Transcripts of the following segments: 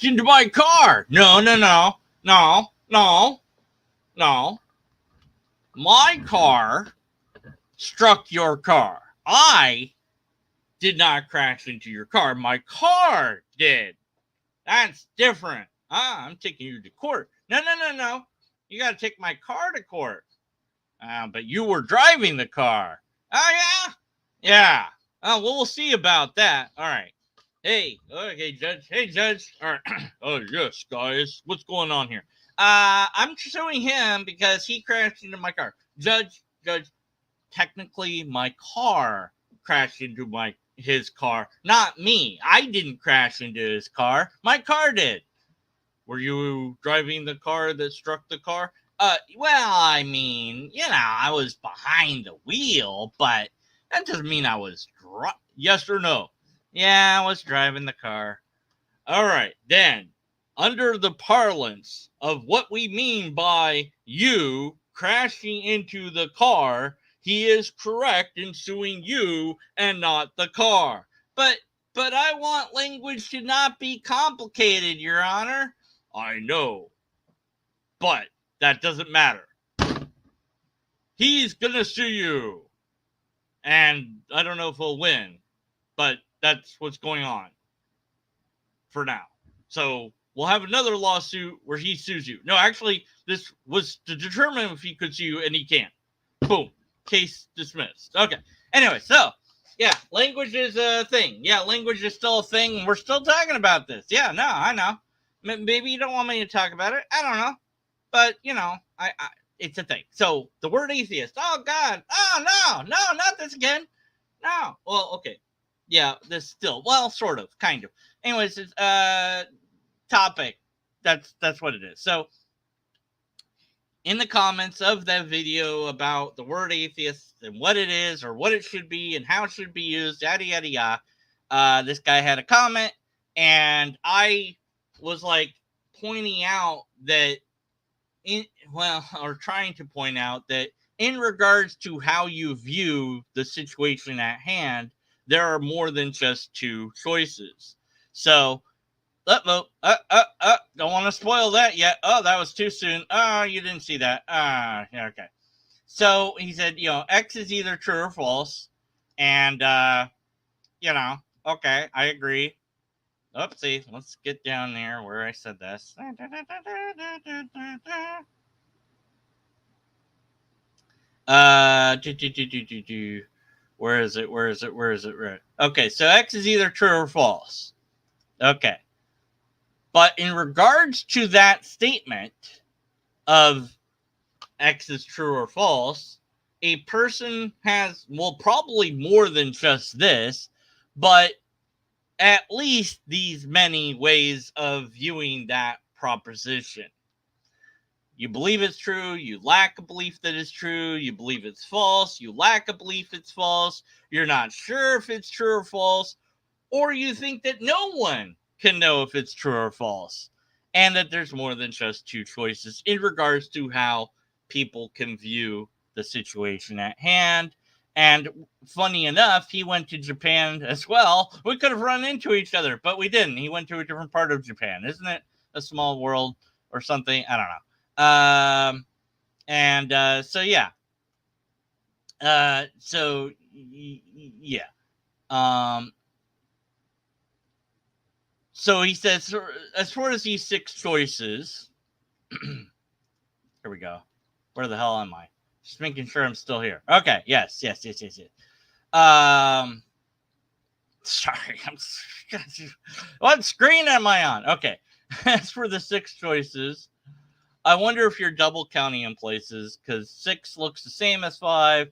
into my car. No, no, no, no, no, no. My car struck your car. I did not crash into your car. My car did. That's different. I'm taking you to court. No, no, no, no. You got to take my car to court. But you were driving the car. Oh, yeah? Yeah. Oh, well, we'll see about that. All right. Hey, okay, Judge. Hey, Judge. All right. Oh, yes, guys. What's going on here? I'm suing him because he crashed into my car. Judge, technically, my car crashed into his car, not me. I didn't crash into his car. My car did. Were you driving the car that struck the car? Well, I mean, I was behind the wheel, but that doesn't mean I was yes or no? Yeah, I was driving the car. All right, then, under the parlance of what we mean by you crashing into the car, he is correct in suing you and not the car. But I want language to not be complicated, Your Honor. I know, but that doesn't matter. He's gonna sue you, and I don't know if he'll win, but that's what's going on for now. So we'll have another lawsuit where he sues you. No, actually, this was to determine if he could sue you, and he can't. Boom. Case dismissed. Okay. Anyway, so, yeah, language is a thing. Yeah, language is still a thing. We're still talking about this. Yeah, no, I know. Maybe you don't want me to talk about it. I don't know. But, I it's a thing. So, the word atheist. Oh, God. Oh, no, not this again. No. Well, okay. Yeah, this still. Well, sort of, kind of. Anyways, it's topic. That's what it is. So, in the comments of that video about the word atheist and what it is or what it should be and how it should be used, yada yada yada, this guy had a comment, and I was like pointing out that trying to point out that in regards to how you view the situation at hand, there are more than just two choices. So, don't want to spoil that yet. Oh, that was too soon. Oh, you didn't see that. Yeah, okay. So he said, X is either true or false. And, okay, I agree. Oopsie, let's get down there where I said this. Where is it? Right. Okay, so X is either true or false. Okay. But in regards to that statement of X is true or false, a person has, probably more than just this, but at least these many ways of viewing that proposition. You believe it's true, you lack a belief that it's true, you believe it's false, you lack a belief it's false, you're not sure if it's true or false, or you think that no one can know if it's true or false, and that there's more than just two choices in regards to how people can view the situation at hand. And funny enough, he went to Japan as well. We could have run into each other, but we didn't. He went to a different part of Japan. Isn't it a small world or something? I don't know. So yeah. So he says, as far as these six choices, here we go. Where the hell am I? Just making sure I'm still here. Okay. Yes. Sorry. What screen am I on? Okay. As for the six choices, I wonder if you're double counting in places, because 6 looks the same as 5.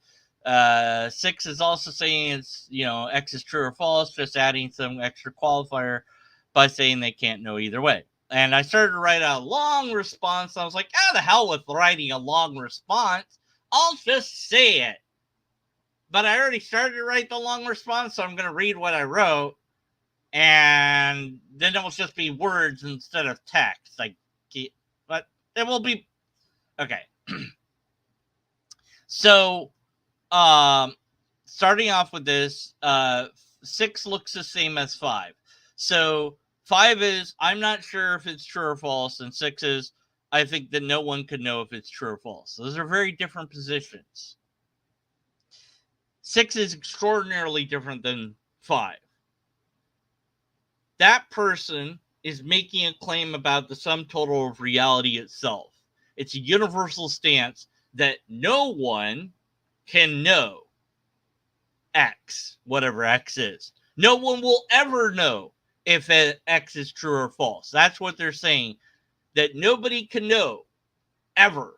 6 is also saying it's, X is true or false, just adding some extra qualifier by saying they can't know either way. And I started to write a long response. I was like, the hell with writing a long response. I'll just say it. But I already started to write the long response, so I'm going to read what I wrote. And then it will just be words instead of text. But it will be... Okay. So, starting off with this, 6 looks the same as 5. So 5 is, I'm not sure if it's true or false. And 6 is, I think that no one could know if it's true or false. Those are very different positions. 6 is extraordinarily different than 5. That person is making a claim about the sum total of reality itself. It's a universal stance that no one can know X, whatever X is. No one will ever know if X is true or false. That's what they're saying, that nobody can know ever.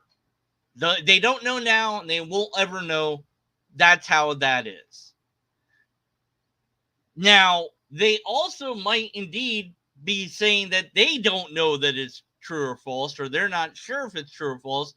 They don't know now, and they won't ever know. That's how that is. Now, they also might indeed be saying that they don't know that it's true or false, or they're not sure if it's true or false,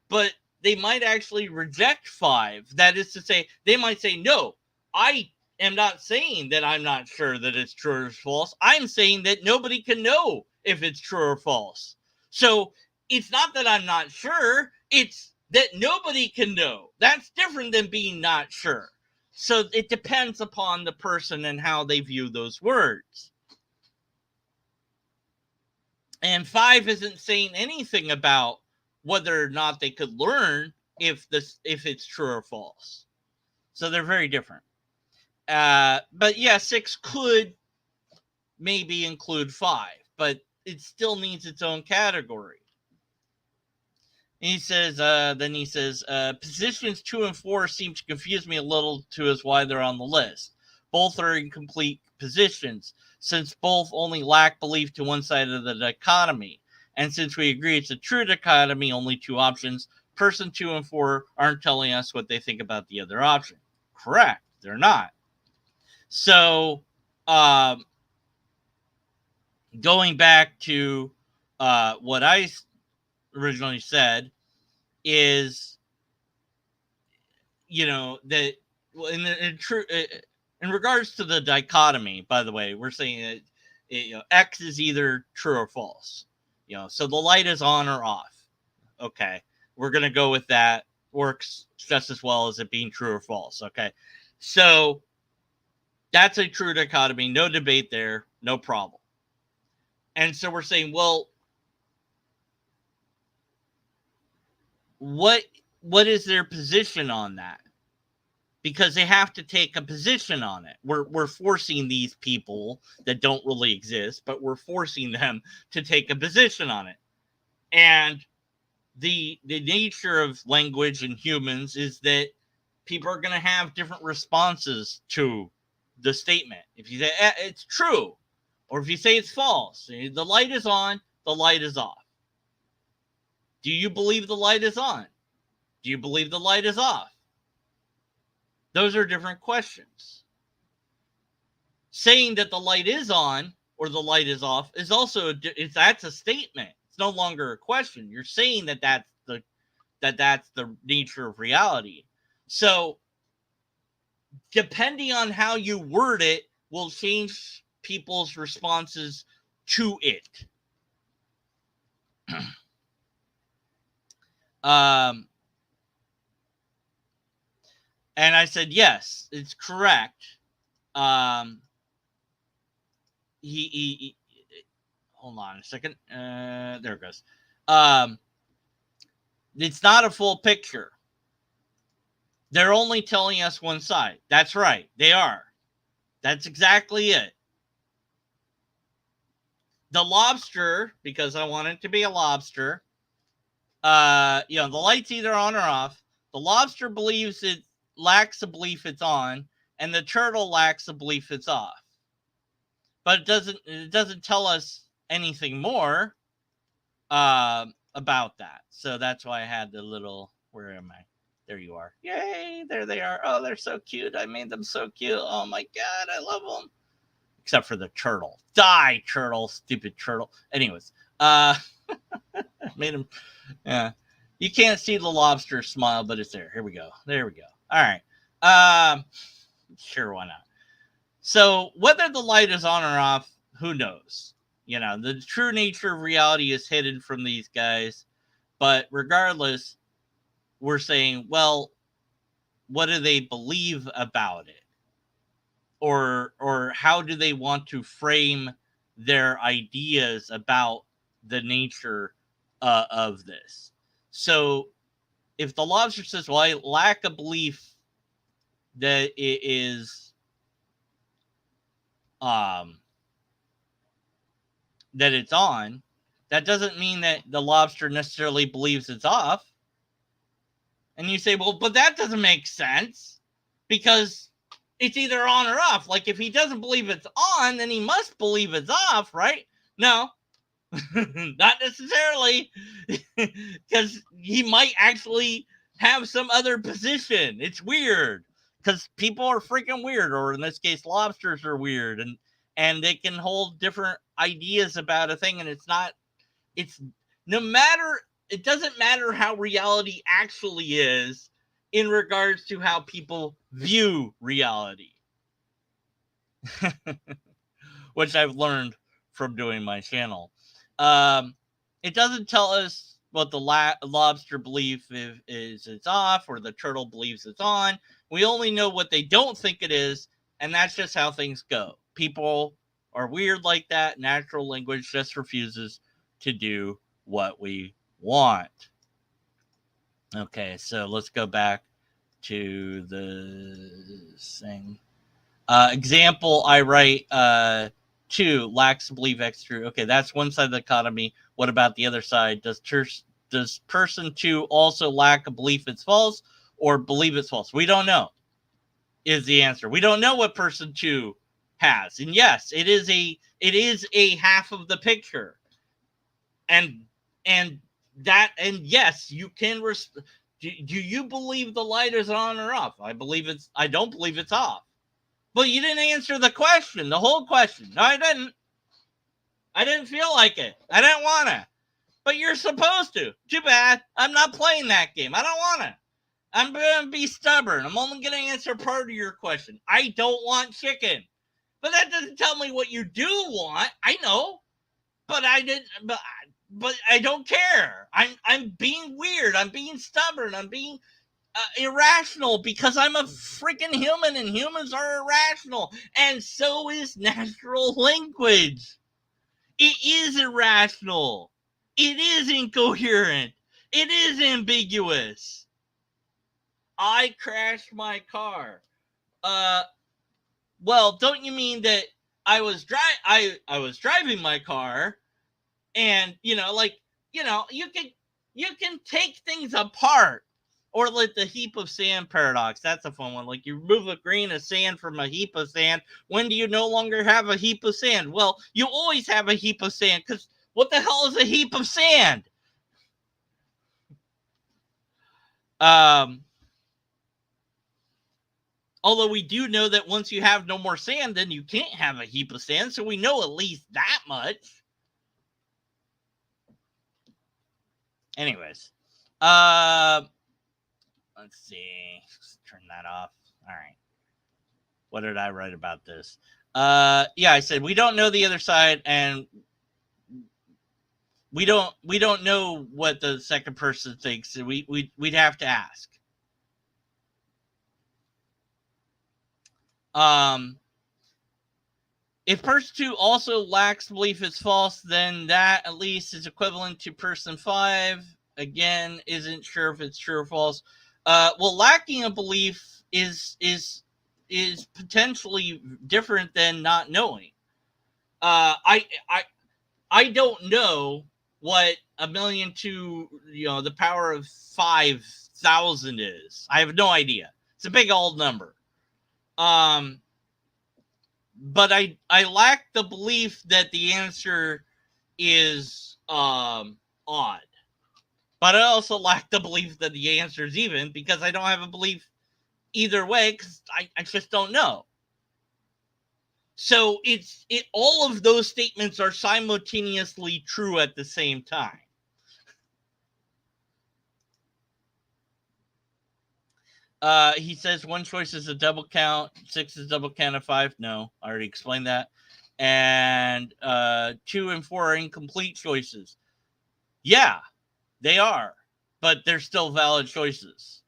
but they might actually reject 5. That is to say, they might say, no, I am not saying that I'm not sure that it's true or false. I'm saying that nobody can know if it's true or false. So it's not that I'm not sure, it's that nobody can know. That's different than being not sure. So it depends upon the person and how they view those words. And 5 isn't saying anything about whether or not they could learn if it's true or false. So they're very different. But yeah, 6 could maybe include 5, but it still needs its own category. And he says, positions 2 and 4 seem to confuse me a little as why they're on the list. Both are incomplete positions, since both only lack belief to one side of the dichotomy. And since we agree it's a true dichotomy, only 2 options, person 2 and 4 aren't telling us what they think about the other option. Correct. They're not. So, going back to what I originally said is, that in regards to the dichotomy, by the way, we're saying that X is either true or false. So the light is on or off. Okay, we're gonna go with that. Works just as well as it being true or false. Okay, so that's a true dichotomy. No debate there. No problem. And so we're saying, well, what is their position on that? Because they have to take a position on it. We're forcing these people that don't really exist, but we're forcing them to take a position on it. And the nature of language and humans is that people are going to have different responses to the statement. If you say it's true, or if you say it's false, the light is on, the light is off. Do you believe the light is on? Do you believe the light is off? Those are different questions. Saying that the light is on or the light is off is also that's a statement. It's no longer a question. You're saying that that's the nature of reality. So depending on how you word it will change people's responses to it. And I said, yes, it's correct. He hold on a second. There it goes. It's not a full picture. They're only telling us one side. That's right. They are. That's exactly it. The lobster, because I want it to be a lobster, the light's either on or off. The lobster believes it lacks a belief it's on, and the turtle lacks a belief it's off. But it doesn't tell us anything more about that. So that's why I had the little, where am I? There you are. Yay, there they are. Oh, they're so cute. I made them so cute. Oh my God, I love them. Except for the turtle. Die, turtle, stupid turtle. Anyways, made him, yeah. You can't see the lobster smile, but it's there. Here we go. There we go. All right. Sure, why not? So whether the light is on or off, who knows? The true nature of reality is hidden from these guys. But regardless, we're saying, well, what do they believe about it? Or how do they want to frame their ideas about the nature of this. So if the lobster says, well, I lack a belief that it is that it's on, that doesn't mean that the lobster necessarily believes it's off. And you say, well, but that doesn't make sense because it's either on or off. Like if he doesn't believe it's on, then he must believe it's off, right? No, not necessarily, because he might actually have some other position. It's weird because people are freaking weird, or in this case, lobsters are weird, and they can hold different ideas about a thing, and it's no matter, it doesn't matter how reality actually is in regards to how people view reality, which I've learned from doing my channel. It doesn't tell us what the lobster belief is it's off, or the turtle believes it's on. We only know what they don't think it is, and that's just how things go. People are weird like that. Natural language just refuses to do what we want. Okay, so let's go back to the thing. Example, I write 2, lacks belief X true. Okay, that's one side of the dichotomy. What about the other side? Does person 2 also lack a belief it's false, or believe it's false? We don't know, is the answer. We don't know what person 2 has. And yes, it is a half of the picture. And yes, you can do you believe the light is on or off? I don't believe it's off. But you didn't answer the question, the whole question. No, I didn't. I didn't feel like it. I didn't want to. But you're supposed to. Too bad. I'm not playing that game. I don't want to. I'm going to be stubborn. I'm only going to answer part of your question. I don't want chicken. But that doesn't tell me what you do want. I know. But I didn't. But I don't care. I'm being weird. I'm being stubborn. I'm being irrational because I'm a freaking human, and humans are irrational, and so is natural language. It is irrational. It is incoherent. It is ambiguous. I crashed my car. Well, don't you mean that I was driving my car, and you can take things apart. Or like the heap of sand paradox. That's a fun one. Like you remove a grain of sand from a heap of sand. When do you no longer have a heap of sand? Well, you always have a heap of sand, because what the hell is a heap of sand? Although we do know that once you have no more sand, then you can't have a heap of sand. So we know at least that much. Anyways. Let's see. Let's turn that off. All right. What did I write about this? Yeah, I said we don't know the other side, and we don't know what the second person thinks. So we'd have to ask. If person 2 also lacks belief it's false, then that at least is equivalent to person 5. Again, isn't sure if it's true or false. Well, lacking a belief is potentially different than not knowing. I don't know what 1,000,000 to the power of 5,000 is. I have no idea. It's a big old number. But I lack the belief that the answer is odd. But I also lack the belief that the answer is even, because I don't have a belief either way, because I just don't know. So all of those statements are simultaneously true at the same time. He says 1 choice is a double count, 6 is double count of 5. No, I already explained that. And 2 and 4 are incomplete choices. Yeah, they are, but they're still valid choices.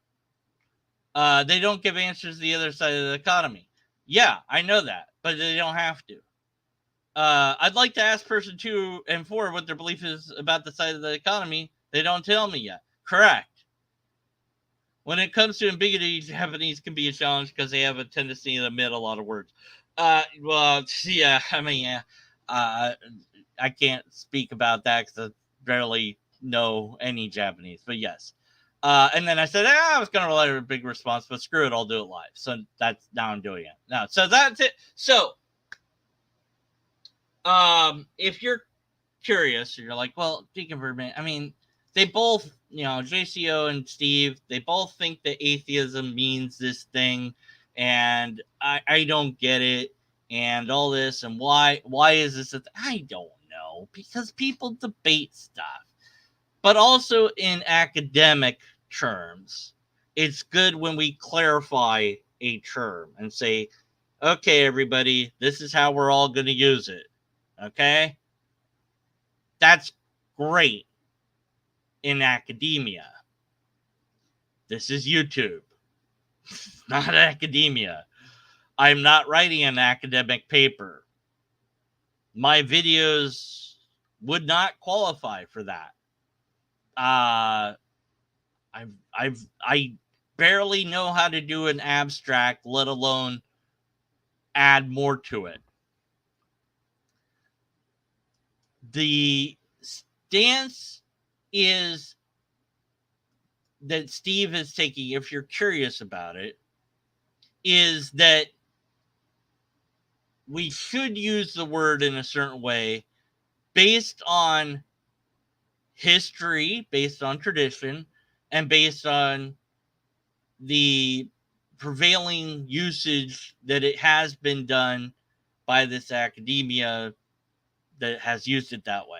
They don't give answers to the other side of the dichotomy. Yeah, I know that, but they don't have to. I'd like to ask person 2 and 4 what their belief is about the side of the economy. They don't tell me yet. Correct. When it comes to ambiguity, Japanese can be a challenge because they have a tendency to omit a lot of words. Well, yeah, I mean, yeah. I can't speak about that because I barely know any Japanese, but yes. And then I said, I was going to write a big response, but screw it, I'll do it live. So that's now I'm doing it. Now, so that's it. So, if you're curious, you're like, well, Deacon Birdman, I mean, they both, JCO and Steve, they both think that atheism means this thing, and I don't get it, and all this, and why is this I don't know, because people debate stuff. But also in academic terms, it's good when we clarify a term and say, okay, everybody, this is how we're all going to use it. Okay? That's great in academia. This is YouTube, not academia. I'm not writing an academic paper. My videos would not qualify for that. I barely know how to do an abstract, let alone add more to it. The stance is that Steve is taking, if you're curious about it, is that we should use the word in a certain way based on history, based on tradition, and based on the prevailing usage that it has been done by this academia that has used it that way.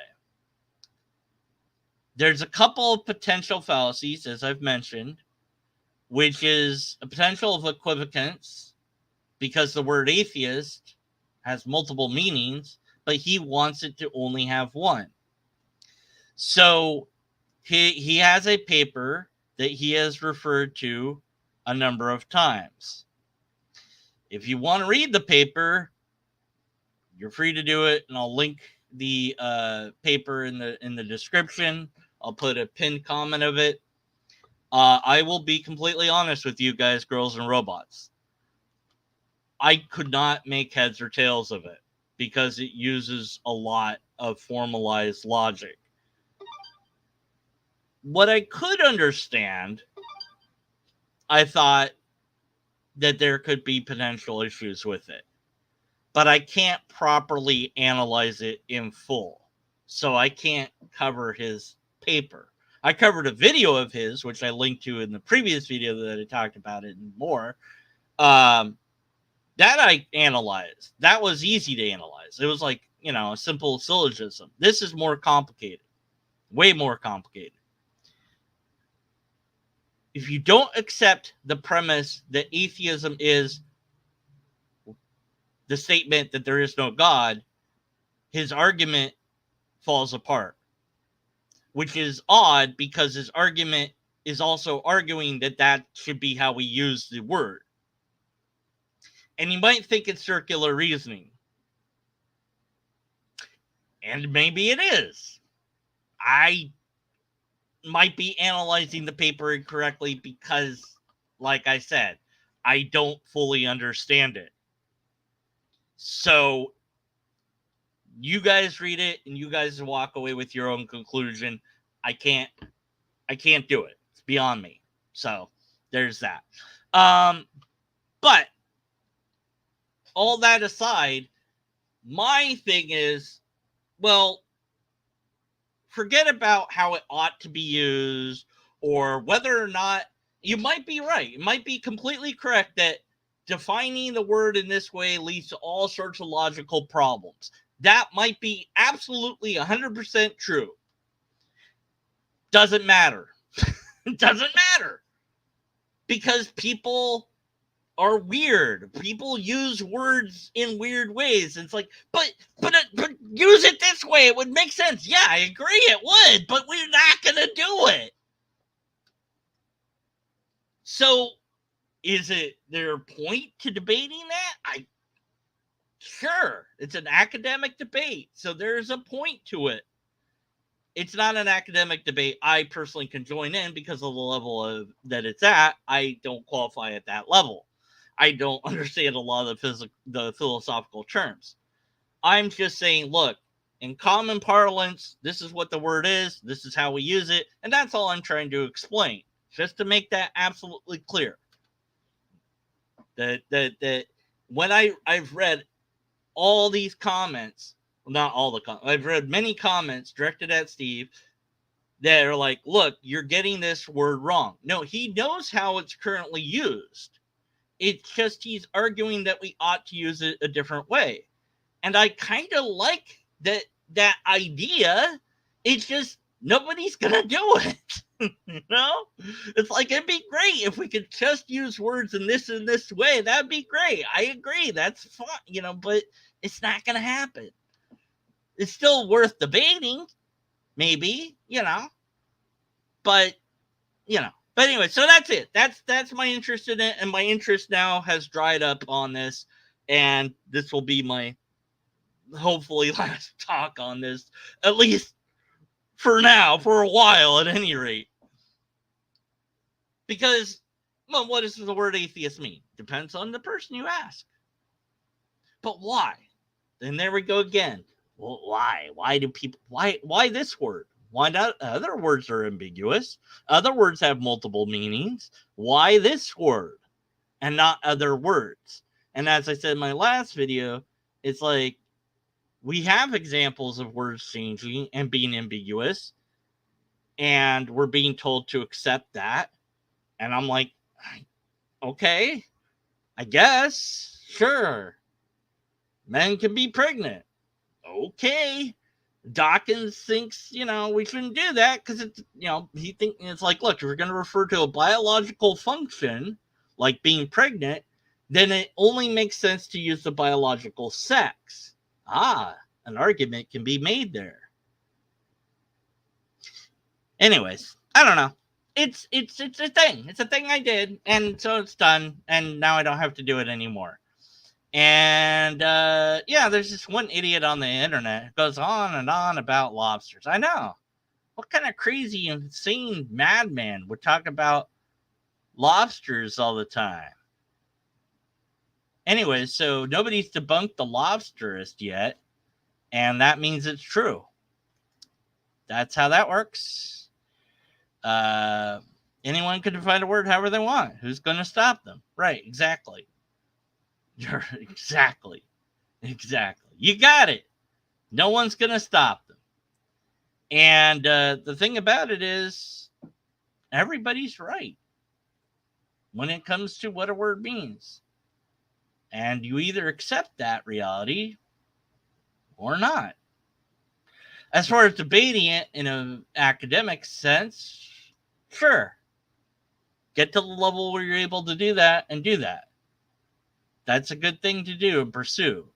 There's a couple of potential fallacies, as I've mentioned, which is a potential of equivocance, because the word atheist has multiple meanings, but he wants it to only have one. So he has a paper that he has referred to a number of times. If you want to read the paper, you're free to do it, and I'll link the paper in the description. I'll put a pinned comment of it. I will be completely honest with you guys, girls and robots. I could not make heads or tails of it because it uses a lot of formalized logic. What I could understand, I thought that there could be potential issues with it, but I can't properly analyze it in full. So I can't cover his paper. I covered a video of his, which I linked to in the previous video that I talked about it and more. That I analyzed. That was easy to analyze. It was like, a simple syllogism. This is more complicated. Way more complicated. If you don't accept the premise that atheism is the statement that there is no God, his argument falls apart. Which is odd because his argument is also arguing that that should be how we use the word. And you might think it's circular reasoning. And maybe it is. I might be analyzing the paper incorrectly because, like I said, I don't fully understand it. So you guys read it and you guys walk away with your own conclusion. I can't do it. It's beyond me. So there's that. But all that aside, my thing is, well, forget about how it ought to be used or whether or not you might be right. It might be completely correct that defining the word in this way leads to all sorts of logical problems. That might be absolutely 100% true. Doesn't matter. It doesn't matter. Because people are weird. People use words in weird ways. It's like, but use it this way. It would make sense. Yeah, I agree it would, but we're not going to do it. So, is it their point to debating that? Sure, it's an academic debate, so there's a point to it. It's not an academic debate I personally can join in because of the level of that it's at. I don't qualify at that level. I don't understand a lot of the philosophical terms. I'm just saying, look, in common parlance, this is what the word is, this is how we use it, and that's all I'm trying to explain, just to make that absolutely clear. That when I've read all these comments, well, not all the comments, I've read many comments directed at Steve that are like, look, you're getting this word wrong. No, he knows how it's currently used. It's just he's arguing that we ought to use it a different way. And I kind of like that idea. It's just nobody's gonna do it. You know? It's like it'd be great if we could just use words in this way. That'd be great. I agree. That's fun, but it's not gonna happen. It's still worth debating, maybe, but But anyway, so that's it. That's my interest in it, and my interest now has dried up on this, and this will be my hopefully last talk on this, at least for now, for a while at any rate. Because, well, what does the word atheist mean? Depends on the person you ask. But why? And there we go again. Well, why? Why do people, why this word? Why not other words are ambiguous? Other words have multiple meanings. Why this word and not other words? And as I said in my last video, it's like we have examples of words changing and being ambiguous, and we're being told to accept that. And I'm like, okay, I guess, sure. Men can be pregnant. Okay. Dawkins thinks, we shouldn't do that because it's, he thinks it's like, look, if we're going to refer to a biological function like being pregnant, then it only makes sense to use the biological sex. An argument can be made there. Anyways, I don't know. It's a thing. It's a thing I did, and so it's done, and now I don't have to do it anymore. And there's this one idiot on the internet who goes on and on about lobsters. I know. What kind of crazy, insane madman would talk about lobsters all the time? Anyway, so nobody's debunked the lobsterist yet, and that means it's true. That's how that works. Anyone can define a word however they want. Who's going to stop them? Right, exactly. Exactly. You got it. No one's going to stop them. And the thing about it is, everybody's right when it comes to what a word means. And you either accept that reality or not. As far as debating it in an academic sense, sure. Get to the level where you're able to do that and do that. That's a good thing to do and pursue.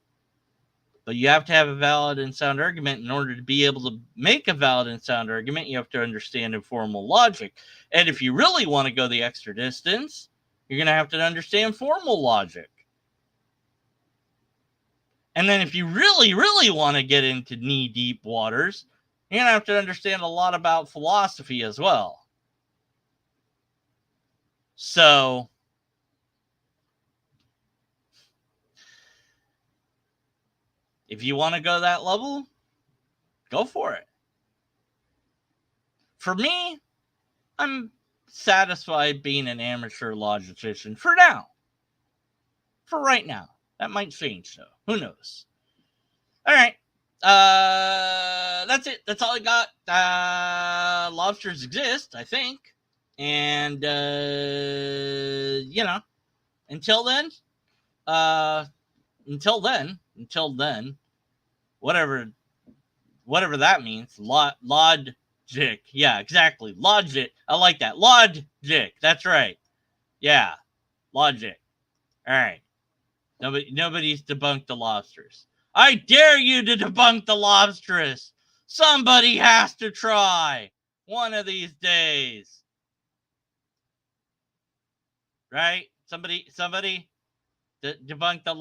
But you have to have a valid and sound argument. In order to be able to make a valid and sound argument, you have to understand informal logic. And if you really want to go the extra distance, you're going to have to understand formal logic. And then if you really, really want to get into knee-deep waters, you're going to have to understand a lot about philosophy as well. So, if you want to go that level, go for it. For me, I'm satisfied being an amateur logician for now. For right now. That might change, though. Who knows? All right. That's it. That's all I got. Lobsters exist, I think. And, until then, whatever that means, logic. Yeah, exactly. Logic. I like that. Logic. That's right. Yeah. Logic. All right. Nobody's debunked the lobsters. I dare you to debunk the lobsters. Somebody has to try one of these days. Right? Somebody debunk the